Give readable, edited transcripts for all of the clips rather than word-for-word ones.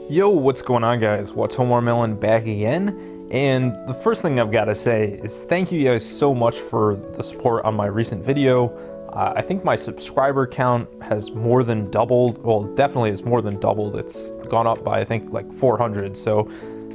Yo, what's going on, guys? What's Melon back again? And the first thing I've got to say is thank you guys so much for the support on my recent video. I think my subscriber count has more than doubled. Well, definitely it's more than doubled. It's gone up by, I think, like 400. So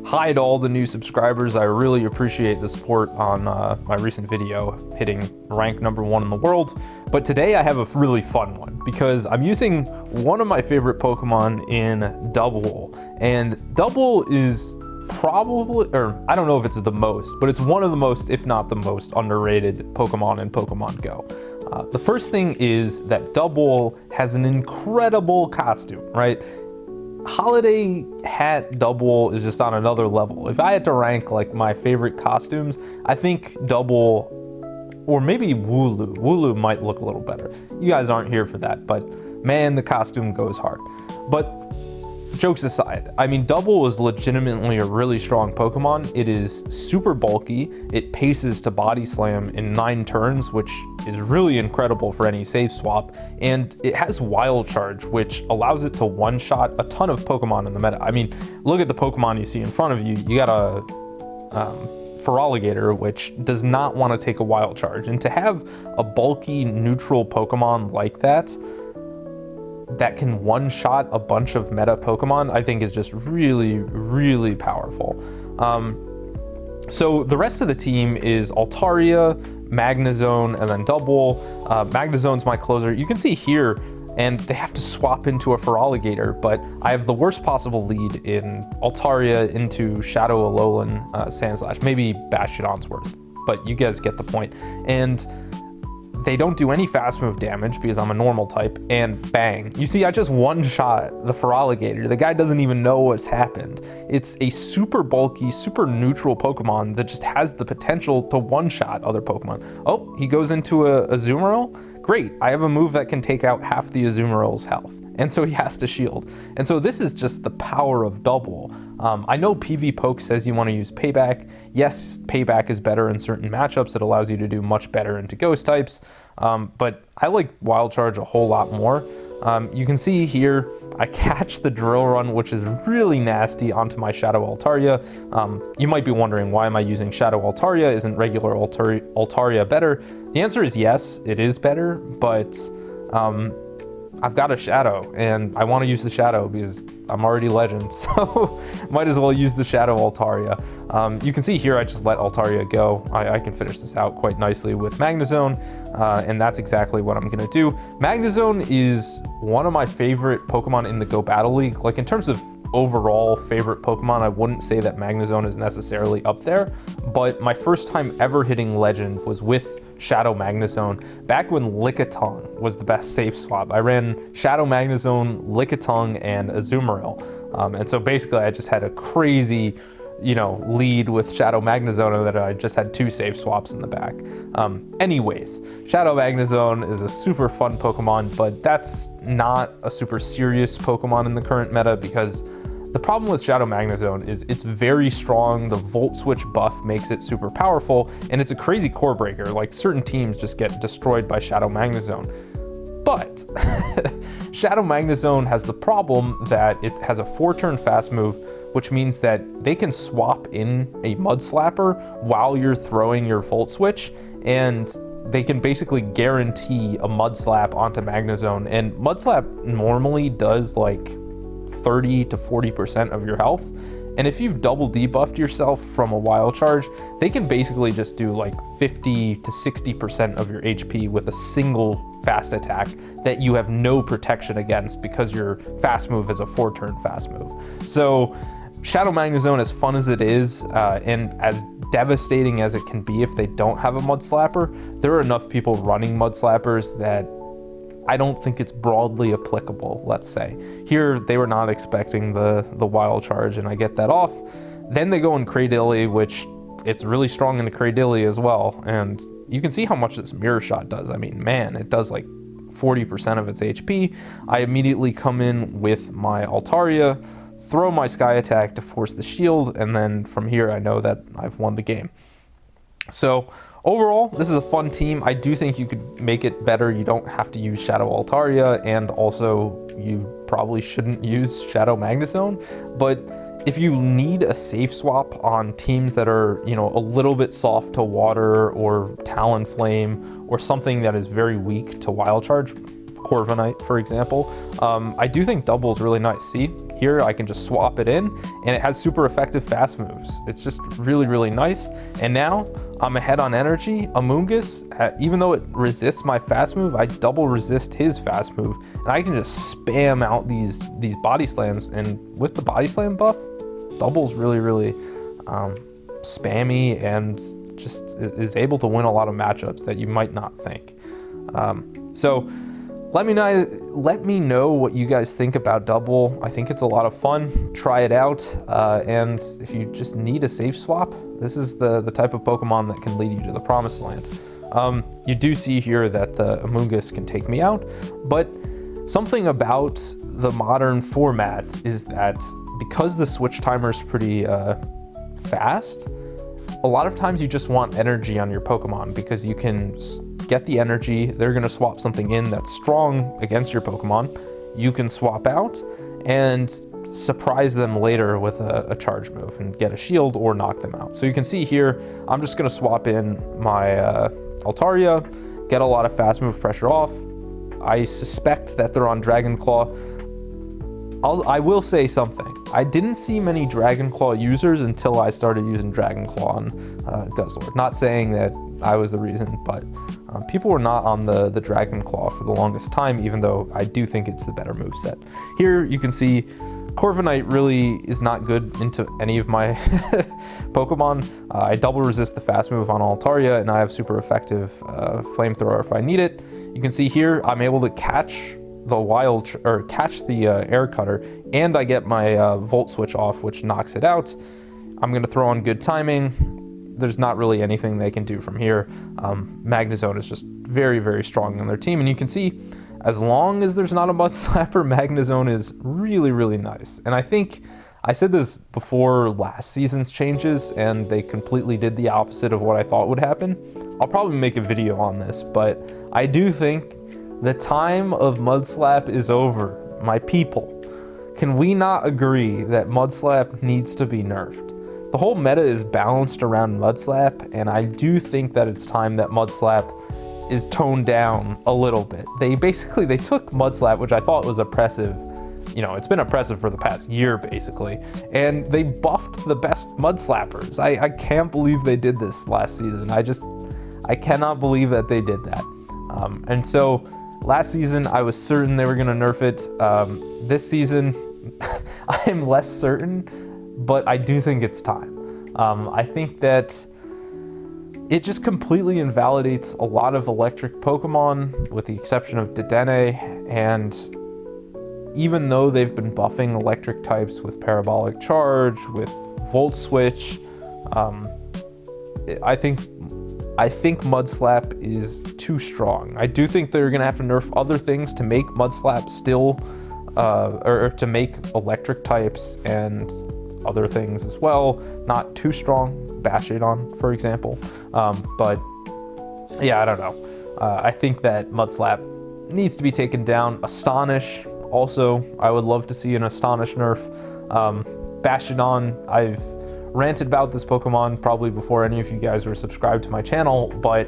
hi to all the new subscribers. I really appreciate the support on my recent video hitting rank #1 in the world. But today I have a really fun one because I'm using one of my favorite Pokemon in Dubwool. And Dubwool is probably, or I don't know if it's the most, but it's one of the most, if not the most, underrated Pokemon in Pokemon Go. The first thing is that Dubwool has an incredible costume, right? Holiday Hat Dubwool is just on another level. If I had to rank like my favorite costumes, I think Dubwool, or maybe Wooloo might look a little better. You guys aren't here for that, but man, the costume goes hard. But jokes aside, I mean, Dubwool is legitimately a really strong Pokemon. It is super bulky. It paces to Body Slam in 9 turns, which is really incredible for any save swap. And it has Wild Charge, which allows it to one-shot a ton of Pokemon in the meta. I mean, look at the Pokemon you see in front of you. You got a Feraligatr, which does not want to take a Wild Charge. And to have a bulky, neutral Pokemon like that can one-shot a bunch of meta Pokemon, I think is just really, really powerful. So the rest of the team is Altaria, Magnezone, and then Dubwool. Magnezone's my closer. You can see here, and they have to swap into a Feraligatr, but I have the worst possible lead in Altaria into Shadow Alolan Sandslash, maybe Bastiodon's worth, but you guys get the point. And they don't do any fast move damage because I'm a normal type, and bang. You see, I just one-shot the Feraligatr. The guy doesn't even know what's happened. It's a super bulky, super neutral Pokemon that just has the potential to one-shot other Pokemon. Oh, he goes into a Azumarill? Great, I have a move that can take out half the Azumarill's health. And so he has to shield. And so this is just the power of Dubwool. I know PvPoke says you want to use Payback. Yes, Payback is better in certain matchups. It allows you to do much better into Ghost types. But I like Wild Charge a whole lot more. You can see here, I catch the Drill Run, which is really nasty, onto my Shadow Altaria. You might be wondering, why am I using Shadow Altaria? Isn't regular Altaria better? The answer is yes, it is better, but I've got a Shadow, and I want to use the Shadow because I'm already Legend, so might as well use the Shadow Altaria. You can see here I just let Altaria go. I can finish this out quite nicely with Magnezone, and that's exactly what I'm going to do. Magnezone is one of my favorite Pokemon in the Go Battle League. Like, in terms of overall favorite Pokemon, I wouldn't say that Magnezone is necessarily up there, but my first time ever hitting Legend was with Shadow Magnezone back when Lickitung was the best safe swap. I ran Shadow Magnezone, Lickitung, and Azumarill. And so basically I just had a crazy, lead with Shadow Magnezone that I just had 2 safe swaps in the back. Anyways, Shadow Magnezone is a super fun Pokemon, but that's not a super serious Pokemon in the current meta because the problem with Shadow Magnezone is it's very strong. The Volt Switch buff makes it super powerful, and it's a crazy core breaker. Like, certain teams just get destroyed by Shadow Magnezone. But Shadow Magnezone has the problem that it has a 4-turn fast move, which means that they can swap in a Mud Slapper while you're throwing your Volt Switch, and they can basically guarantee a Mud Slap onto Magnezone. And Mud Slap normally does like 30 to 40% of your health, and if you've double debuffed yourself from a Wild Charge, they can basically just do like 50 to 60% of your HP with a single fast attack that you have no protection against because your fast move is a 4-turn fast move. So Shadow Magnezone, as fun as it is, and as devastating as it can be if they don't have a Mud Slapper, there are enough people running Mud Slappers that I don't think it's broadly applicable, let's say. Here, they were not expecting the Wild Charge, and I get that off. Then they go in Cradily, which it's really strong in the Cradily as well, and you can see how much this Mirror Shot does. I mean, man, it does like 40% of its HP. I immediately come in with my Altaria, throw my Sky Attack to force the shield, and then from here I know that I've won the game. So overall, this is a fun team. I do think you could make it better. You don't have to use Shadow Altaria, and also you probably shouldn't use Shadow Magnezone. But if you need a safe swap on teams that are, you know, a little bit soft to water or Talonflame or something that is very weak to Wild Charge, Corviknight, for example, I do think Dubwool is really nice. See, here I can just swap it in, and it has super effective fast moves. It's just really, really nice. And now I'm ahead on energy. Amoonguss, even though it resists my fast move, I double resist his fast move, and I can just spam out these body slams. And with the body slam buff, Dubwool's really, really spammy and just is able to win a lot of matchups that you might not think. So let me know what you guys think about Dubwool. I think it's a lot of fun. Try it out. And if you just need a safe swap, this is the type of Pokemon that can lead you to the promised land. You do see here that the Amoonguss can take me out, but something about the modern format is that because the switch timer is pretty fast, a lot of times you just want energy on your Pokemon because you can get the energy. They're going to swap something in that's strong against your Pokemon. You can swap out and surprise them later with a charge move and get a shield or knock them out. So you can see here, I'm just going to swap in my Altaria, get a lot of fast move pressure off. I suspect that they're on Dragon Claw. I will say something. I didn't see many Dragon Claw users until I started using Dragon Claw on Guzzlord. Not saying that I was the reason, but people were not on the Dragon Claw for the longest time, even though I do think it's the better moveset. Here you can see Corviknight really is not good into any of my Pokemon. I double resist the fast move on Altaria, and I have super effective Flamethrower if I need it. You can see here I'm able to catch the Air Cutter, and I get my Volt Switch off, which knocks it out. I'm going to throw on Good Timing. There's not really anything they can do from here. Magnezone is just very, very strong on their team, and you can see as long as there's not a Mud Slapper, Magnezone is really, really nice. And I think I said this before last season's changes, and they completely did the opposite of what I thought would happen. I'll probably make a video on this, but I do think the time of Mud Slap is over, my people. Can we not agree that Mud Slap needs to be nerfed? The whole meta is balanced around Mud Slap, and I do think that it's time that Mud Slap is toned down a little bit. They took Mud Slap, which I thought was oppressive. You know, it's been oppressive for the past year, basically, and they buffed the best Mud Slappers. I can't believe they did this last season. I cannot believe that they did that. And so last season, I was certain they were going to nerf it. This season, I am less certain, but I do think it's time. I think that it just completely invalidates a lot of electric Pokemon, with the exception of Dedenne, and even though they've been buffing electric types with Parabolic Charge, with Volt Switch, I think Mud Slap is too strong. I do think they're gonna have to nerf other things to make Mud Slap still, or to make electric types and other things as well not too strong. Bashidon, for example. But yeah, I don't know. I think that Mud Slap needs to be taken down. Astonish, also, I would love to see an Astonish nerf. Bashidon, I've ranted about this Pokemon probably before any of you guys were subscribed to my channel, but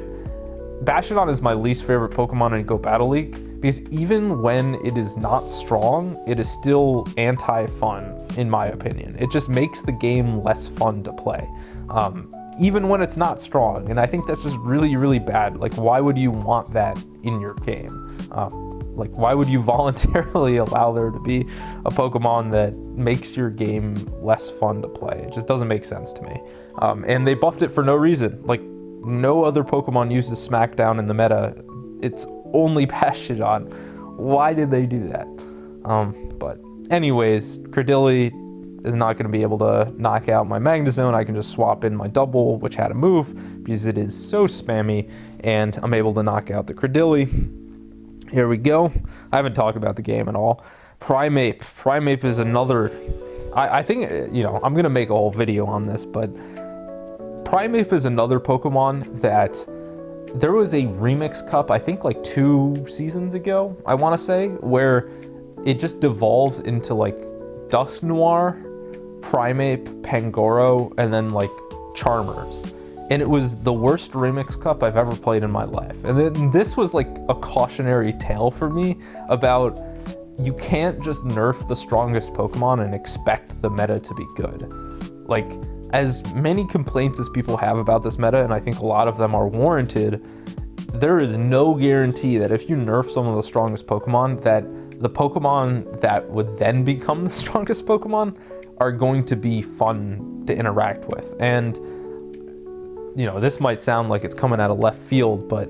Bashidon is my least favorite Pokemon in Go Battle League, because even when it is not strong, it is still anti-fun, in my opinion. It just makes the game less fun to play, even when it's not strong, and I think that's just really, really bad. Like, why would you want that in your game? Like, why would you voluntarily allow there to be a Pokemon that makes your game less fun to play? It just doesn't make sense to me. And they buffed it for no reason. Like, no other Pokemon uses Smackdown in the meta. It's only Bashidon. Why did they do that? But anyways, Credilli is not going to be able to knock out my Magnezone. I can just swap in my Dubwool, which had a move, because it is so spammy, and I'm able to knock out the Credilli. Here we go. I haven't talked about the game at all. Primeape. Primeape is another... I think, you know, I'm going to make a whole video on this, but Primeape is another Pokemon that there was a Remix Cup, I think like 2 seasons ago, I want to say, where it just devolves into like Dusknoir, Primeape, Pangoro, and then like Charmers. And it was the worst Remix Cup I've ever played in my life. And then this was like a cautionary tale for me about you can't just nerf the strongest Pokemon and expect the meta to be good. Like, as many complaints as people have about this meta, and I think a lot of them are warranted, there is no guarantee that if you nerf some of the strongest Pokemon, that the Pokemon that would then become the strongest Pokemon are going to be fun to interact with. And you know, this might sound like it's coming out of left field, but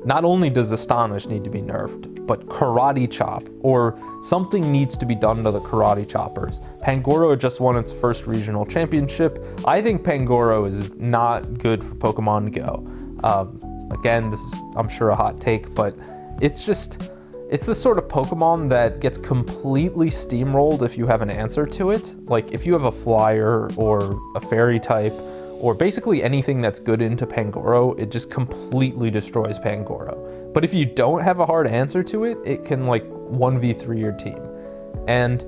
not only does Astonish need to be nerfed, but Karate Chop, or something needs to be done to the Karate Choppers. Pangoro just won its first regional championship. I think Pangoro is not good for Pokemon Go. Again, this is, I'm sure, a hot take, but it's the sort of Pokemon that gets completely steamrolled if you have an answer to it. Like, if you have a Flyer or a Fairy type, or basically anything that's good into Pangoro, it just completely destroys Pangoro. But if you don't have a hard answer to it, it can like 1v3 your team. And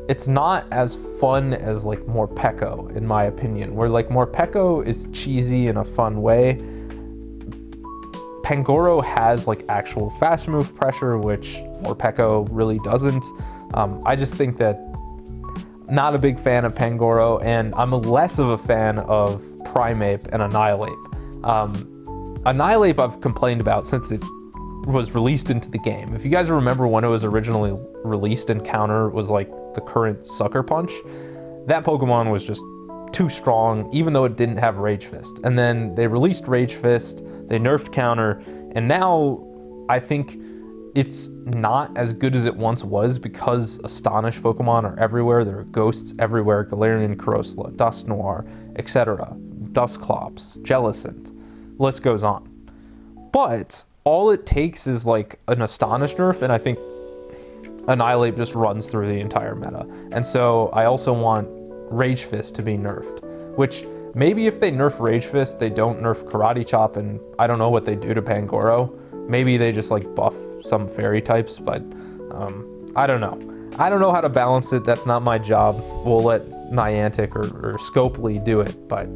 it's not as fun as like Morpeko, in my opinion, where like Morpeko is cheesy in a fun way. Pangoro has like actual fast move pressure, which Morpeko really doesn't. I just think that not a big fan of Pangoro, and I'm less of a fan of Primeape and Annihilape. Annihilape I've complained about since it was released into the game. If you guys remember when it was originally released and Counter was like the current Sucker Punch, that Pokemon was just too strong, even though it didn't have Rage Fist. And then they released Rage Fist, they nerfed Counter, and now I think it's not as good as it once was because Astonish Pokemon are everywhere. There are ghosts everywhere, Galarian, Corosla, Dusknoir, etc., Dusclops, Jellicent, list goes on. But all it takes is like an Astonish nerf, and I think Annihilape just runs through the entire meta. And so I also want Rage Fist to be nerfed, which maybe if they nerf Rage Fist, they don't nerf Karate Chop, and I don't know what they do to Pangoro. Maybe they just like buff some fairy types, but I don't know. I don't know how to balance it. That's not my job. We'll let Niantic or Scopely do it, but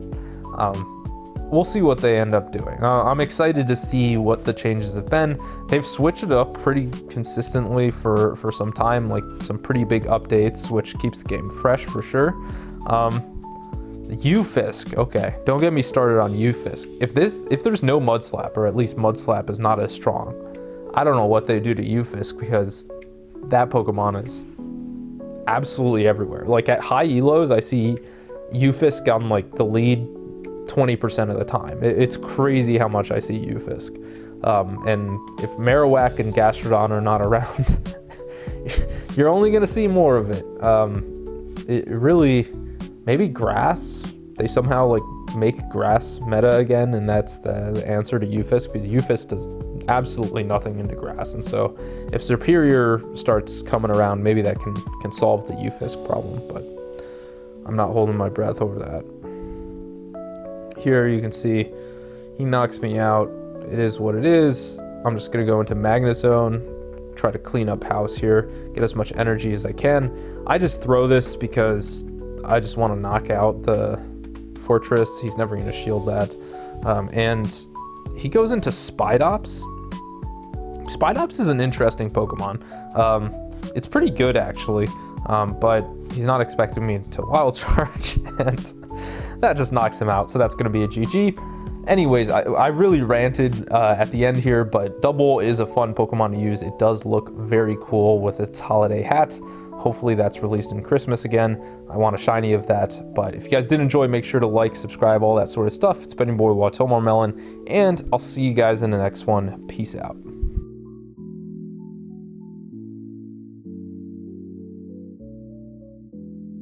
we'll see what they end up doing. I'm excited to see what the changes have been. They've switched it up pretty consistently for some time, like some pretty big updates, which keeps the game fresh for sure. Ufisk, okay, don't get me started on Ufisk. If there's no Mudslap, or at least Mudslap is not as strong, I don't know what they do to Ufisk, because that Pokemon is absolutely everywhere. Like at high elos, I see Ufisk on like the lead 20% of the time. It's crazy how much I see Ufisk. And if Marowak and Gastrodon are not around, you're only gonna see more of it. It really, maybe Grass. They somehow like make Grass meta again, and that's the answer to Ufisk, because Ufisk does absolutely nothing into Grass. And so if Superior starts coming around, maybe that can solve the Ufisk problem, but I'm not holding my breath over that. Here you can see he knocks me out. It is what it is. I'm just gonna go into Magnezone, try to clean up house here, get as much energy as I can. I just throw this because I just want to knock out the Fortress. He's never going to shield that. And he goes into Spidops. Spidops is an interesting Pokemon. It's pretty good, actually, but he's not expecting me to Wild Charge, and that just knocks him out, so that's going to be a GG. Anyways, I really ranted at the end here, but Dubwool is a fun Pokemon to use. It does look very cool with its holiday hat. Hopefully that's released in Christmas again. I want a shiny of that. But if you guys did enjoy, make sure to like, subscribe, all that sort of stuff. It's been your boy Watomar Melon, and I'll see you guys in the next one. Peace out.